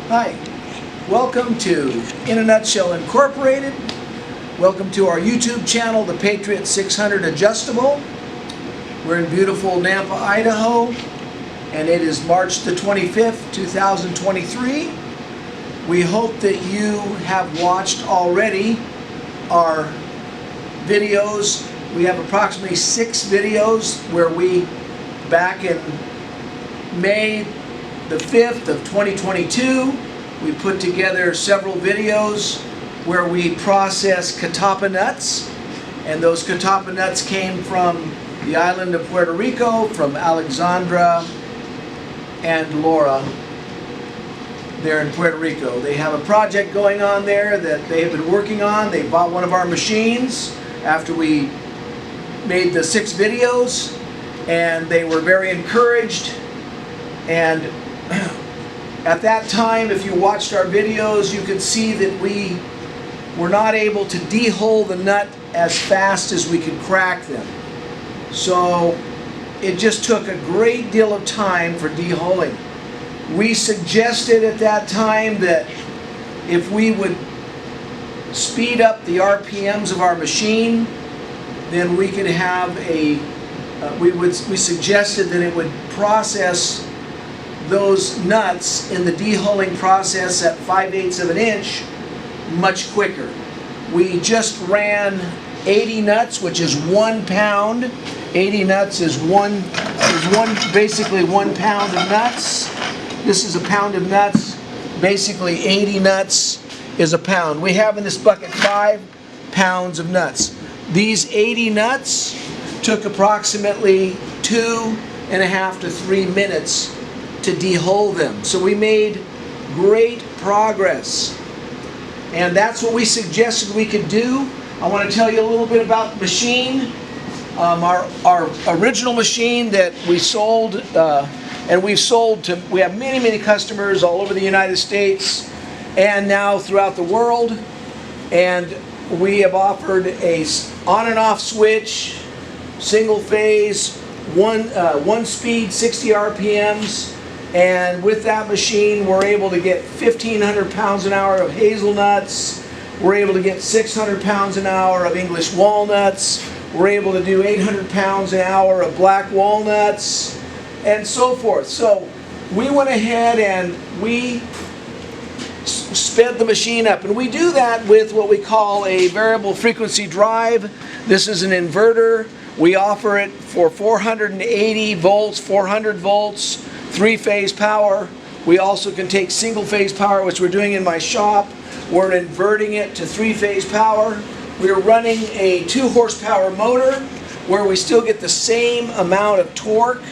Hi, welcome to In a Nutshell Incorporated. Welcome to our YouTube channel, the Patriot 600 Adjustable. We're in beautiful Nampa, Idaho, and it is March the 25th, 2023. We hope that you have watched already our videos. We have approximately 6 videos where we, back in May the 5th of 2022, we put together several videos where we process catapa nuts, and those catapa nuts came from the island of Puerto Rico, from Alexandra and Laura there in Puerto Rico. They have a project going on there that they have been working on. They bought one of our machines after we made the 6 videos, and they were very encouraged. And at that time, if you watched our videos, you could see that we were not able to de-hole the nut as fast as we could crack them. So it just took a great deal of time for de-holing. We suggested at that time that if we would speed up the RPMs of our machine, then we could have a, we suggested that it would process those nuts in the de-holing process at 5/8 of an inch much quicker. We just ran 80 nuts, which is 1 pound. 80 nuts is basically 1 pound of nuts. This is a pound of nuts. Basically 80 nuts is a pound. We have in this bucket 5 pounds of nuts. These 80 nuts took approximately 2.5 to 3 minutes to de-hole them. So we made great progress, and that's what we suggested we could do. I want to tell you a little bit about the machine. Our original machine that we sold, and we've sold to, we have many customers all over the United States and now throughout the world, and we have offered a on and off switch, single phase, one speed, 60 RPMs. And with that machine, we're able to get 1,500 pounds an hour of hazelnuts. We're able to get 600 pounds an hour of English walnuts. We're able to do 800 pounds an hour of black walnuts, and so forth. So we went ahead and we sped the machine up. And we do that with what we call a variable frequency drive. This is an inverter. We offer it for 480 volts, 400 volts, 3-phase power. We also can take single-phase power, which we're doing in my shop. We're inverting it to 3-phase power. We're running a 2-horsepower motor where we still get the same amount of torque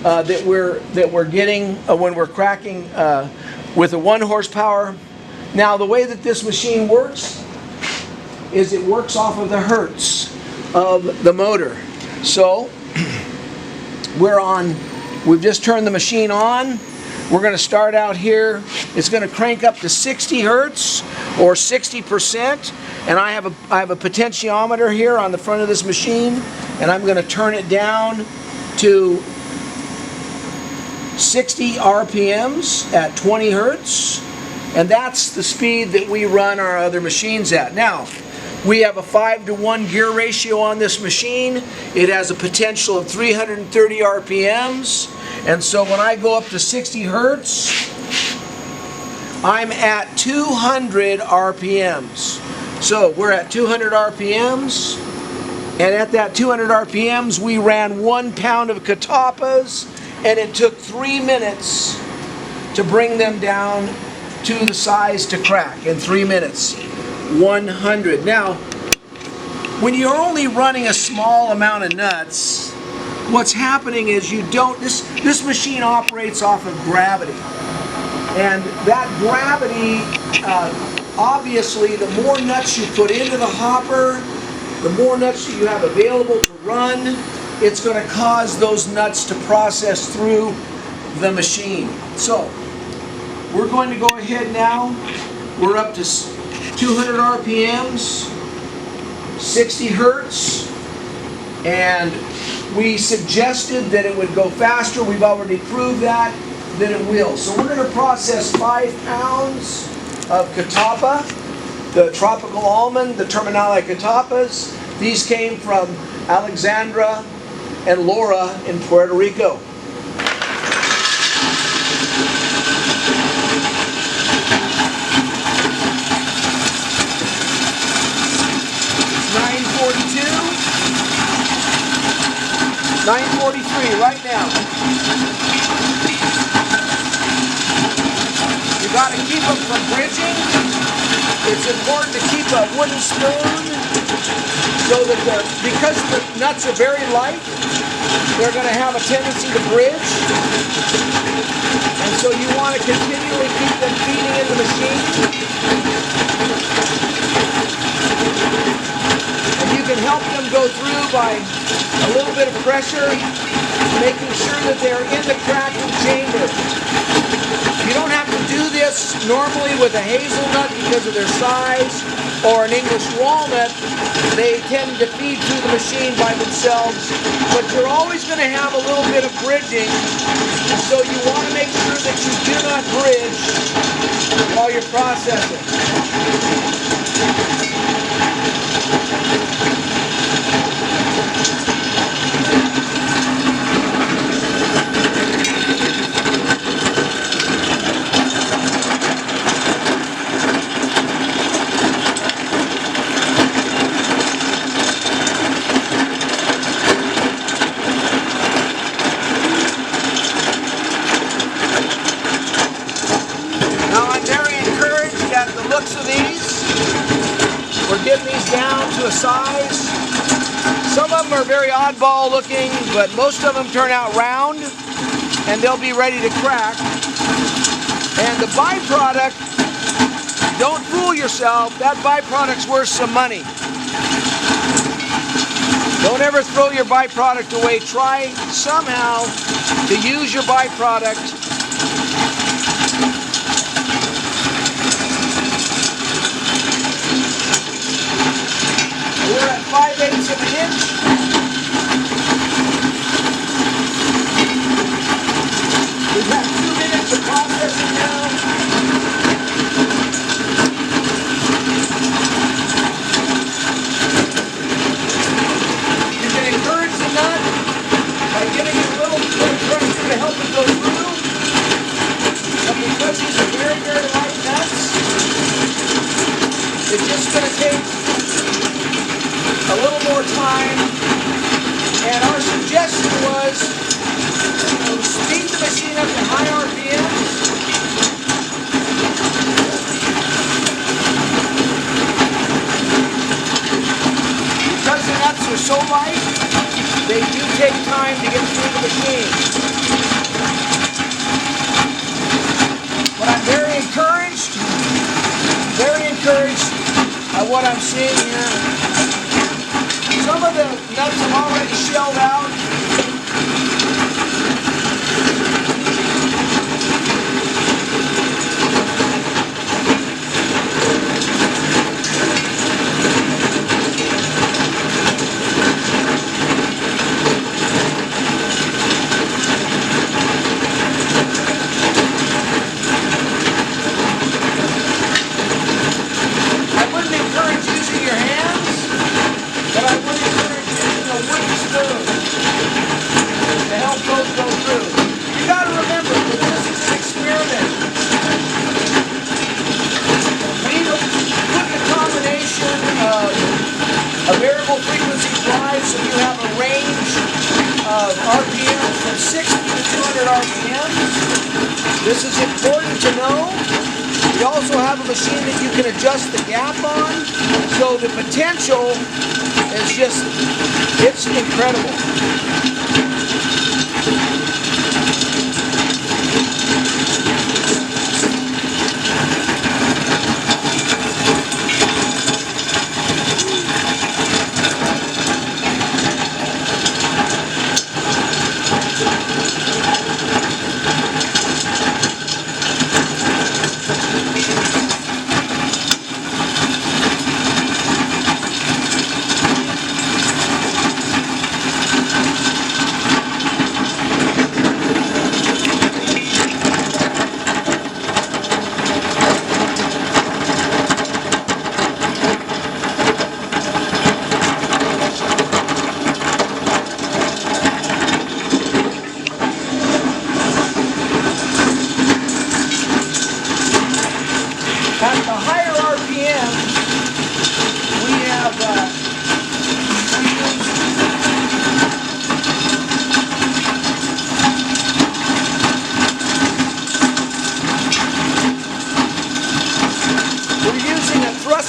that we're getting when we're cracking with a 1-horsepower. Now, the way that this machine works is it works off of the hertz of the motor. So we've just turned the machine on. We're going to start out here. It's going to crank up to 60 hertz or 60%. And I have a potentiometer here on the front of this machine, and I'm going to turn it down to 60 RPMs at 20 hertz. And that's the speed that we run our other machines at. Now, we have a 5-to-1 gear ratio on this machine. It has a potential of 330 RPMs. And so when I go up to 60 hertz, I'm at 200 RPMs. So we're at 200 RPMs. And at that 200 RPMs, we ran 1 pound of catapas, and it took 3 minutes to bring them down to the size to crack. In 3 minutes. 100. Now, when you're only running a small amount of nuts, what's happening is this machine operates off of gravity. And that gravity, obviously, the more nuts you put into the hopper, the more nuts you have available to run, it's going to cause those nuts to process through the machine. So, we're going to go ahead now. We're up to 200 RPMs, 60 hertz, and we suggested that it would go faster. We've already proved that. than it will. So we're going to process 5 pounds of catawba, the tropical almond, the terminale catapas. These came from Alexandra and Laura in Puerto Rico. $9.43 right now. You got to keep them from bridging. It's important to keep a wooden spoon so that because the nuts are very light, they're going to have a tendency to bridge. And so you want to continually keep them feeding in the machine. And you can help them go through by a little bit of pressure, making sure that they're in the cracking chamber. You don't have to do this normally with a hazelnut because of their size, or an English walnut. They tend to feed through the machine by themselves, but you're always going to have a little bit of bridging, so you want to make sure that you do not bridge while you're processing. We're getting these down to a size. Some of them are very oddball looking, but most of them turn out round and they'll be ready to crack. And the byproduct, don't fool yourself, that byproduct's worth some money. Don't ever throw your byproduct away. Try somehow to use your byproduct. We're at 5/8 of an inch. We've got 2 minutes of processing now. You can encourage the nut by giving it a little bit of pressure to help it go through. But because these are very, very light nuts, it's just going to take a little more time, and our suggestion was to speed the machine up to high RPMs. Because the nuts are so light, they do take time to get through the machine. But I'm very encouraged by what I'm seeing here. Some of the nuts have already shelled out. I wouldn't encourage using your hands, but I would encourage using a wooden spoon to help those go through. You got to remember that this is an experiment. We put the combination of a variable frequency drive, so you have a range of RPMs from 60 to 200 RPMs. This is important to know. We also have a machine that you can adjust the gap on, so the potential is just, it's incredible.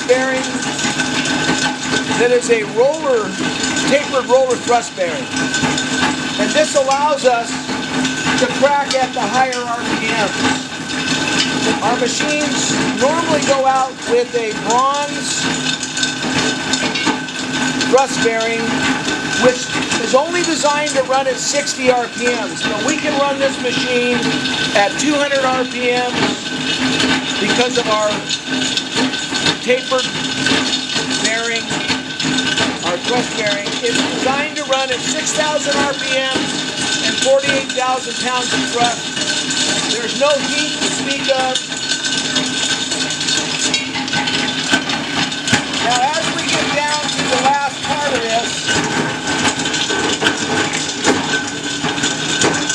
bearing that is a tapered roller thrust bearing. And this allows us to crack at the higher RPMs. Our machines normally go out with a bronze thrust bearing, which is only designed to run at 60 RPMs, but we can run this machine at 200 RPMs because of our tapered bearing, our thrust bearing. It's designed to run at 6,000 RPMs and 48,000 pounds of thrust. There's no heat to speak of. Now as we get down to the last part of this,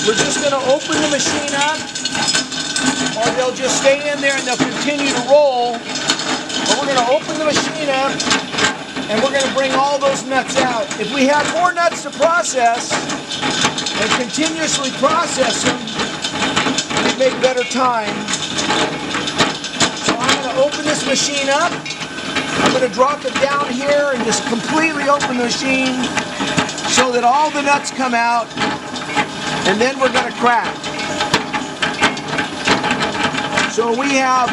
we're just going to open the machine up, or they'll just stay in there and they'll continue to roll. But we're going to open the machine up and we're going to bring all those nuts out. If we have more nuts to process and continuously process them, we make better time. So I'm going to open this machine up. I'm going to drop it down here and just completely open the machine so that all the nuts come out, and then we're going to crack. So we have